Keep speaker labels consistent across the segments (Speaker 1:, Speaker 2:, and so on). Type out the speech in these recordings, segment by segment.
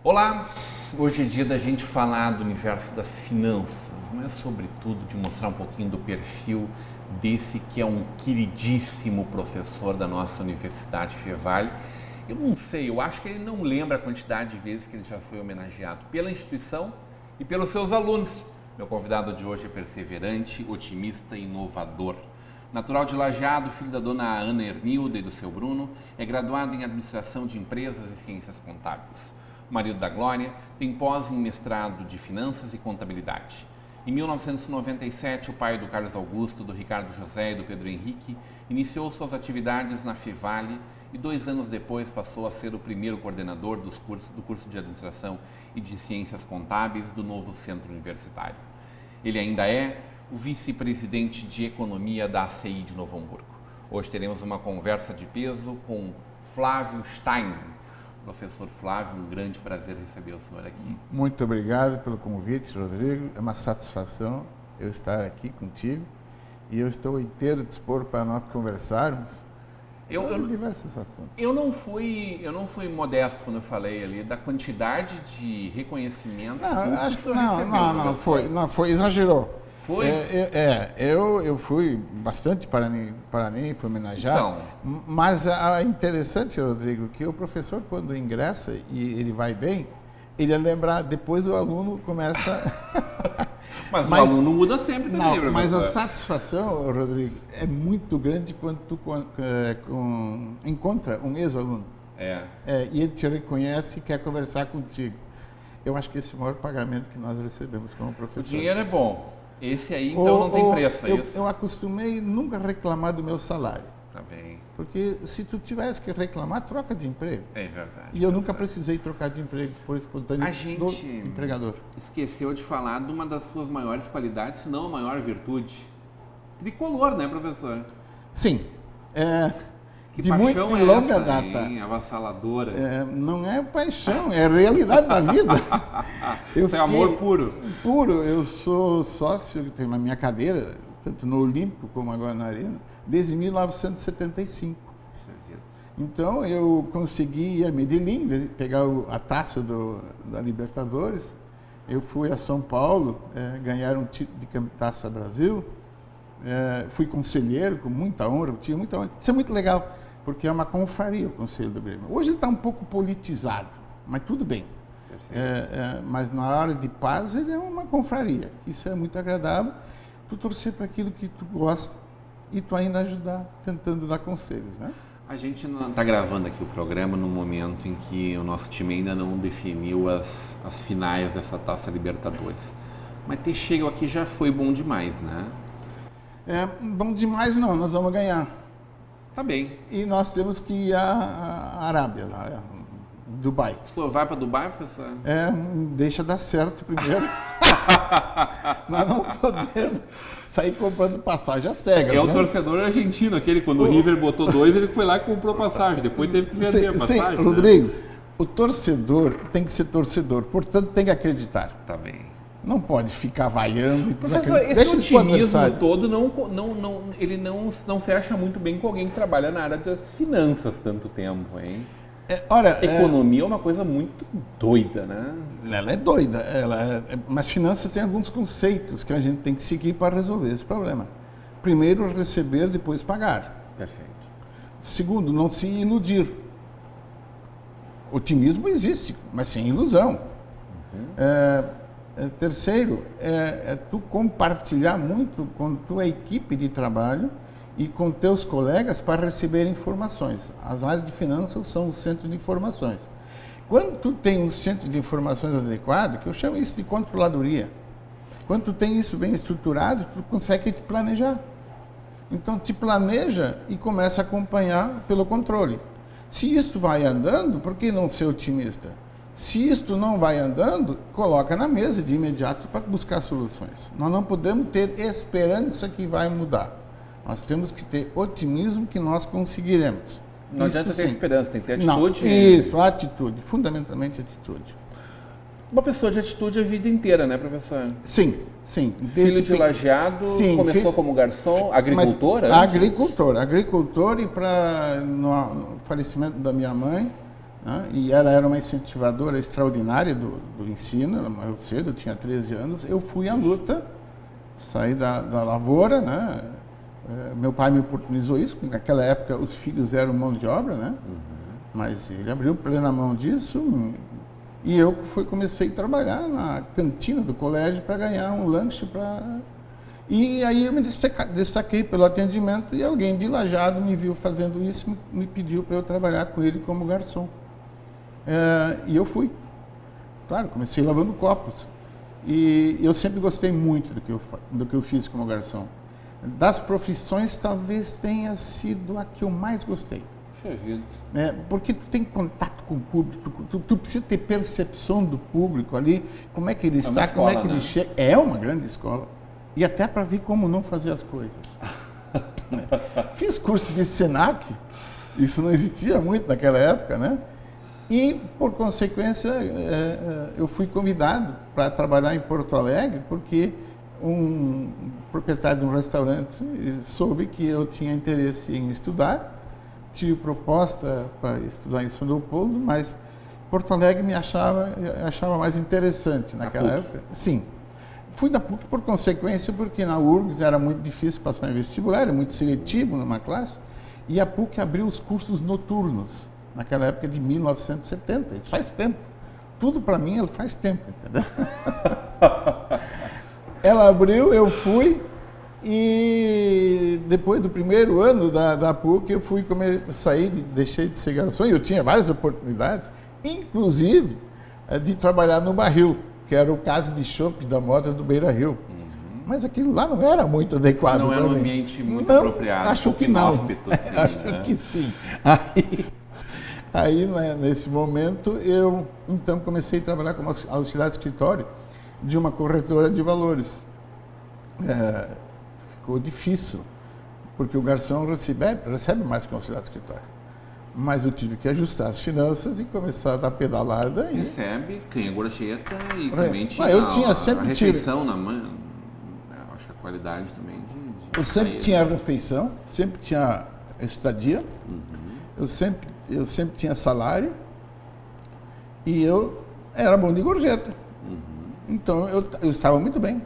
Speaker 1: Olá! Hoje é dia da gente falar do universo das finanças, mas sobretudo de mostrar um pouquinho do perfil desse que é um queridíssimo professor da nossa Universidade Fevale. Eu não sei, eu acho que ele não lembra a quantidade de vezes que ele já foi homenageado pela instituição e pelos seus alunos. Meu convidado de hoje é perseverante, otimista e inovador. Natural de Lajeado, filho da dona Ana Ernilda e do seu Bruno, é graduado em Administração de Empresas e Ciências Contábeis. Marido da Glória, tem pós em mestrado de Finanças e Contabilidade. Em 1997, o pai do Carlos Augusto, do Ricardo José e do Pedro Henrique iniciou suas atividades na Fevale e 2 anos depois passou a ser o primeiro coordenador do curso de Administração e de Ciências Contábeis do novo Centro Universitário. Ele ainda é o vice-presidente de Economia da ACI de Novo Hamburgo. Hoje teremos uma conversa de peso com Flávio Stein. Professor Flávio, um grande prazer receber o senhor aqui.
Speaker 2: Muito obrigado pelo convite, Rodrigo. É uma satisfação eu estar aqui contigo e eu estou inteiro dispor para nós conversarmos sobre diversos assuntos.
Speaker 1: Eu não fui modesto quando eu falei ali da quantidade de reconhecimentos.
Speaker 2: Não, acho que não foi, exagerou.
Speaker 1: Foi?
Speaker 2: Eu fui bastante para mim, fui homenageado. Então, mas é interessante, Rodrigo, que o professor, quando ingressa e ele vai bem, ele ia lembrar, depois o aluno começa...
Speaker 1: mas o aluno muda sempre também,
Speaker 2: não, mas a satisfação, Rodrigo, é muito grande quando tu encontra um ex-aluno. E ele te reconhece e quer conversar contigo. Eu acho que esse é o maior pagamento que nós recebemos como professores.
Speaker 1: O dinheiro é bom. Esse aí, então, não tem preço, é isso?
Speaker 2: Eu acostumei nunca reclamar do meu salário.
Speaker 1: Tá bem.
Speaker 2: Porque se tu tivesse que reclamar, troca de emprego.
Speaker 1: É verdade.
Speaker 2: E eu nunca precisei trocar de emprego por espontâneo do empregador.
Speaker 1: Esqueceu de falar de uma das suas maiores qualidades, se não a maior virtude. Tricolor, né, professor?
Speaker 2: Sim.
Speaker 1: Que
Speaker 2: de
Speaker 1: paixão
Speaker 2: muito longa data.
Speaker 1: Hein? Avassaladora.
Speaker 2: Não é paixão, é realidade da vida.
Speaker 1: Isso é amor puro.
Speaker 2: Puro. Eu sou sócio, tenho na minha cadeira, tanto no Olímpico como agora na Arena, desde 1975. Então eu consegui ir a Medellín, pegar a taça da Libertadores. Eu fui a São Paulo, ganhar um título de Taça Brasil. Fui conselheiro com muita honra, tinha muita honra. Isso é muito legal, porque é uma confraria o Conselho do Grêmio. Hoje ele está um pouco politizado, mas tudo bem. Mas na hora de paz ele é uma confraria. Isso é muito agradável. Tu torcer para aquilo que tu gosta e tu ainda ajudar, tentando dar conselhos, né?
Speaker 1: A gente não está gravando aqui o programa no momento em que o nosso time ainda não definiu as finais dessa Taça Libertadores. Mas ter chego aqui já foi bom demais, né?
Speaker 2: Bom demais não, nós vamos ganhar.
Speaker 1: Tá bem.
Speaker 2: E nós temos que ir à Arábia, lá, Dubai.
Speaker 1: O senhor vai para Dubai, professor?
Speaker 2: Deixa dar certo primeiro. Nós não podemos sair comprando passagem às cegas.
Speaker 1: O torcedor argentino, aquele, quando o River botou 2, ele foi lá e comprou passagem, depois teve que vender a passagem.
Speaker 2: Sim, Rodrigo, o torcedor tem que ser torcedor, portanto tem que acreditar.
Speaker 1: Tá bem.
Speaker 2: Não pode ficar vaiando e
Speaker 1: desacreditando. Esse otimismo todo ele não fecha muito bem com alguém que trabalha na área das finanças tanto tempo, hein? Economia é uma coisa muito doida, né?
Speaker 2: Ela é doida, mas finanças tem alguns conceitos que a gente tem que seguir para resolver esse problema. Primeiro, receber, depois pagar.
Speaker 1: Perfeito.
Speaker 2: Segundo, não se iludir. Otimismo existe, mas sem ilusão. Terceiro, tu compartilhar muito com tua equipe de trabalho e com teus colegas para receber informações. As áreas de finanças são o centro de informações. Quando tu tem um centro de informações adequado, que eu chamo isso de controladoria, quando tu tem isso bem estruturado, tu consegue te planejar. Então, te planeja e começa a acompanhar pelo controle. Se isto vai andando, por que não ser otimista? Se isto não vai andando, coloca na mesa de imediato para buscar soluções. Nós não podemos ter esperança que vai mudar. Nós temos que ter otimismo que nós conseguiremos.
Speaker 1: Não adianta ter esperança, tem que ter atitude.
Speaker 2: Não, isso, atitude, fundamentalmente atitude.
Speaker 1: Uma pessoa de atitude a vida inteira, né, professor?
Speaker 2: Sim, sim.
Speaker 1: Filho de lajeado, começou como garçom, agricultora?
Speaker 2: Agricultor, e no falecimento da minha mãe, né, e ela era uma incentivadora extraordinária do ensino, ela morreu cedo, eu tinha 13 anos, eu fui à luta, saí da lavoura, né? Meu pai me oportunizou isso, porque naquela época os filhos eram mão de obra, né? Mas ele abriu plena mão disso, e eu comecei a trabalhar na cantina do colégio para ganhar um lanche E aí eu me destaquei pelo atendimento, e alguém de Lajeado me viu fazendo isso, me pediu para eu trabalhar com ele como garçom. E eu fui. Claro, comecei lavando copos. E eu sempre gostei muito do que eu fiz como garçom. Das profissões, talvez tenha sido a que eu mais gostei. Porque tu tem contato com o público, tu precisa ter percepção do público ali, como é que ele está, como é que ele chega. É uma grande escola. E até para ver como não fazer as coisas. Fiz curso de SENAC, isso não existia muito naquela época, né? E, por consequência, eu fui convidado para trabalhar em Porto Alegre, porque um proprietário de um restaurante soube que eu tinha interesse em estudar, tive proposta para estudar em São Leopoldo, mas Porto Alegre me achava mais interessante naquela época. Sim. Fui da PUC por consequência, porque na URGS era muito difícil passar em vestibular, era muito seletivo numa classe, e a PUC abriu os cursos noturnos, naquela época de 1970, isso faz tempo. Tudo para mim faz tempo, entendeu? Ela abriu, eu fui, e depois do primeiro ano da PUC, eu deixei de ser garçom, e eu tinha várias oportunidades, inclusive de trabalhar no Barril, que era o caso de chopp da moda do Beira Rio. Mas aquilo lá não era muito adequado para mim.
Speaker 1: Não era um ambiente muito apropriado.
Speaker 2: Acho que não.
Speaker 1: Assim,
Speaker 2: acho que sim. Aí, nesse momento, eu então comecei a trabalhar como auxiliar de escritório de uma corretora de valores. Ficou difícil, porque o garçom recebe mais que o auxiliar de escritório. Mas eu tive que ajustar as finanças e começar a dar pedalada.
Speaker 1: Recebe, tem a gorjeta e também tinha a refeição na mão. Acho que a qualidade também
Speaker 2: eu sempre tinha refeição, sempre tinha estadia, eu sempre tinha salário e eu era bom de gorjeta. Então eu estava muito bem.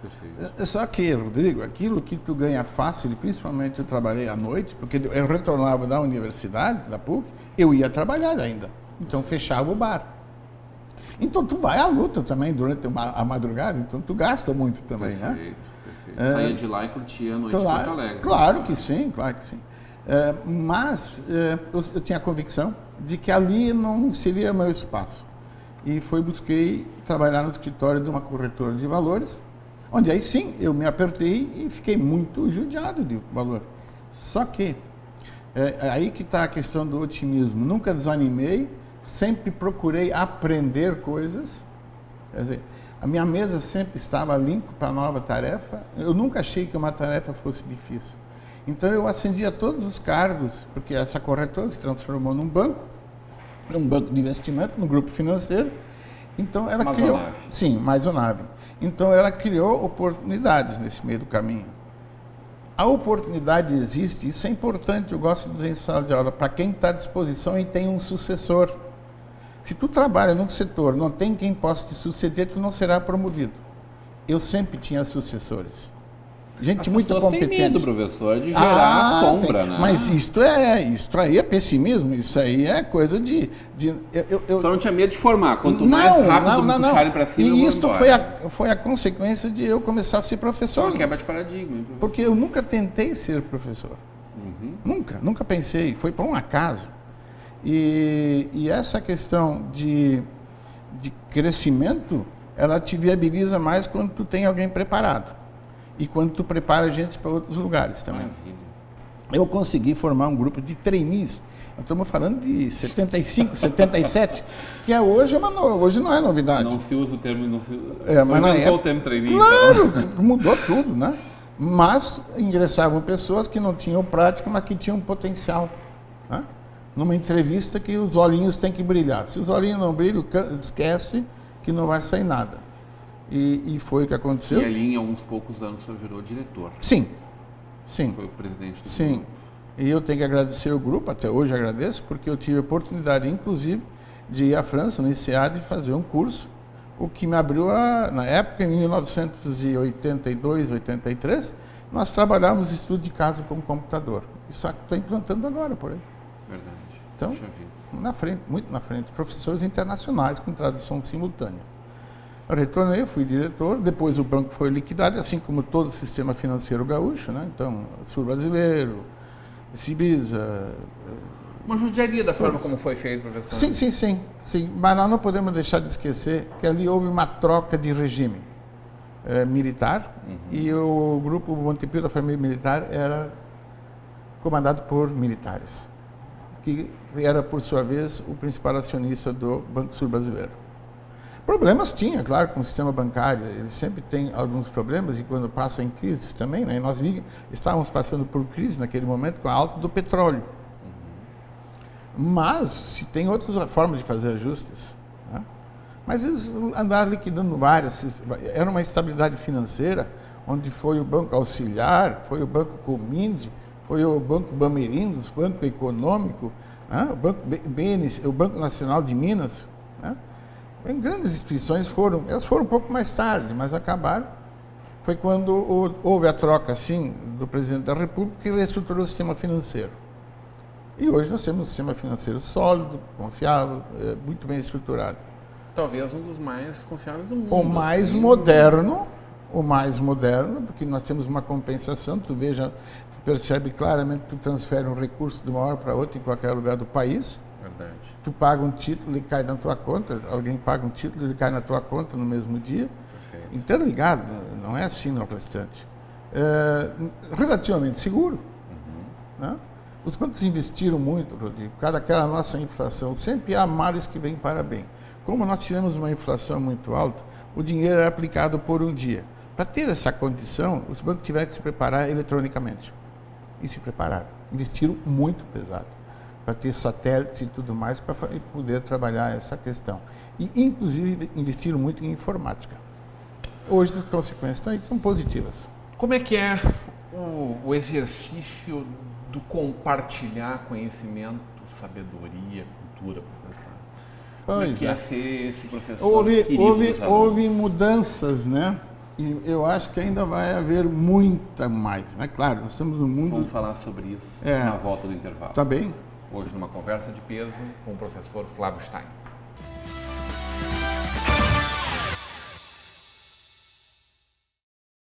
Speaker 2: Perfeito. Só que, Rodrigo, aquilo que tu ganha fácil, principalmente eu trabalhei à noite, porque eu retornava da universidade, da PUC, eu ia trabalhar ainda. Então fechava o bar. Então tu vai à luta também durante a madrugada, então tu gasta muito também, né?
Speaker 1: Perfeito. Saía de lá e curtia a noite em Porto Alegre.
Speaker 2: Claro que sim, claro que sim. Mas eu tinha a convicção de que ali não seria meu espaço. E busquei trabalhar no escritório de uma corretora de valores, onde aí sim eu me apertei e fiquei muito judiado de valor. Só que aí que está a questão do otimismo. Nunca desanimei, sempre procurei aprender coisas. Quer dizer, a minha mesa sempre estava limpa para a nova tarefa. Eu nunca achei que uma tarefa fosse difícil. Então eu acendia todos os cargos, porque essa corretora se transformou num banco de investimento, num grupo financeiro. Então ela criou, sim, mais uma nave. Então ela criou oportunidades nesse meio do caminho. A oportunidade existe, isso é importante, eu gosto de dizer em sala de aula, para quem está à disposição e tem um sucessor. Se tu trabalha num setor, não tem quem possa te suceder, tu não será promovido. Eu sempre tinha sucessores. Gente muito competente.
Speaker 1: Tem medo, professor, de gerar sombra, né?
Speaker 2: Mas isto aí é pessimismo, isso aí é coisa de...
Speaker 1: Só não tinha medo de formar, quanto mais rápido puxarem para cima,
Speaker 2: e isto foi a consequência de eu começar a ser professor.
Speaker 1: Uma quebra de paradigma. Hein,
Speaker 2: porque eu nunca tentei ser professor. Nunca pensei, foi por um acaso. E essa questão de crescimento, ela te viabiliza mais quando tu tem alguém preparado. E quando tu prepara a gente para outros lugares também.
Speaker 1: Maravilha.
Speaker 2: Eu consegui formar um grupo de trainees. Estamos falando de 75, 77, que hoje não é novidade.
Speaker 1: Não se usa o termo, não se
Speaker 2: mas
Speaker 1: inventou o termo trainee.
Speaker 2: Claro, mudou tudo, né? Mas ingressavam pessoas que não tinham prática, mas que tinham potencial. Né? Numa entrevista que os olhinhos têm que brilhar. Se os olhinhos não brilham, esquece que não vai sair nada. E foi o que aconteceu.
Speaker 1: E ali, em alguns poucos anos, o senhor virou diretor.
Speaker 2: Sim, sim.
Speaker 1: Foi o presidente do
Speaker 2: Sim.
Speaker 1: grupo.
Speaker 2: E eu tenho que agradecer o grupo, até hoje agradeço, porque eu tive a oportunidade, inclusive, de ir à França, no INSEAD, e fazer um curso, o que me abriu, na época, em 1982, 83, nós trabalhávamos estudo de caso com computador. Isso está implantando agora, por aí.
Speaker 1: Verdade.
Speaker 2: Então,
Speaker 1: Puxa vida.
Speaker 2: na frente, muito na frente, professores internacionais com tradução simultânea. Eu retornei, fui diretor, depois o banco foi liquidado, assim como todo o sistema financeiro gaúcho, né? Então, Sul Brasileiro, Cibisa.
Speaker 1: Uma judiaria da forma como foi feito, professor.
Speaker 2: Sim. Mas nós não podemos deixar de esquecer que ali houve uma troca de regime militar e o grupo Montepio da família militar era comandado por militares, que era, por sua vez, o principal acionista do Banco Sul Brasileiro. Problemas tinha, claro, com o sistema bancário. Ele sempre tem alguns problemas e quando passa em crises também, né? Nós estávamos passando por crise naquele momento com a alta do petróleo. Mas se tem outras formas de fazer ajustes. Né? Mas eles andaram liquidando várias. Era uma instabilidade financeira, onde foi o Banco Auxiliar, foi o Banco Cominde, foi o Banco Bamerindos, Banco Econômico, né? O Banco BNC, o Banco Nacional de Minas. Né? Grandes instituições elas foram um pouco mais tarde, mas acabaram. Foi quando houve a troca, assim, do presidente da República que reestruturou o sistema financeiro. E hoje nós temos um sistema financeiro sólido, confiável, muito bem estruturado.
Speaker 1: Talvez um dos mais confiáveis do mundo.
Speaker 2: O mais moderno, porque nós temos uma compensação, tu percebe claramente que tu transfere um recurso de uma hora para outra em qualquer lugar do país.
Speaker 1: Verdade.
Speaker 2: Tu paga um título, ele cai na tua conta, alguém paga um título, ele cai na tua conta no mesmo dia.
Speaker 1: Perfeito.
Speaker 2: Interligado, não é assim no restante. Relativamente seguro. Né? Os bancos investiram muito, Rodrigo, por causa daquela nossa inflação. Sempre há males que vêm para bem. Como nós tivemos uma inflação muito alta, o dinheiro era aplicado por um dia. Para ter essa condição, os bancos tiveram que se preparar eletronicamente. E se prepararam. Investiram muito pesado para ter satélites e tudo mais, para poder trabalhar essa questão. E, inclusive, investiram muito em informática. Hoje, as consequências são positivas.
Speaker 1: Como é que é o exercício do compartilhar conhecimento, sabedoria, cultura, professor? Como é que é ser esse professor
Speaker 2: houve mudanças, né? E eu acho que ainda vai haver muita mais, né? Claro, nós estamos no mundo...
Speaker 1: Vamos falar sobre isso na volta do intervalo.
Speaker 2: Tá bem.
Speaker 1: Hoje, numa conversa de peso com o professor Flávio Stein.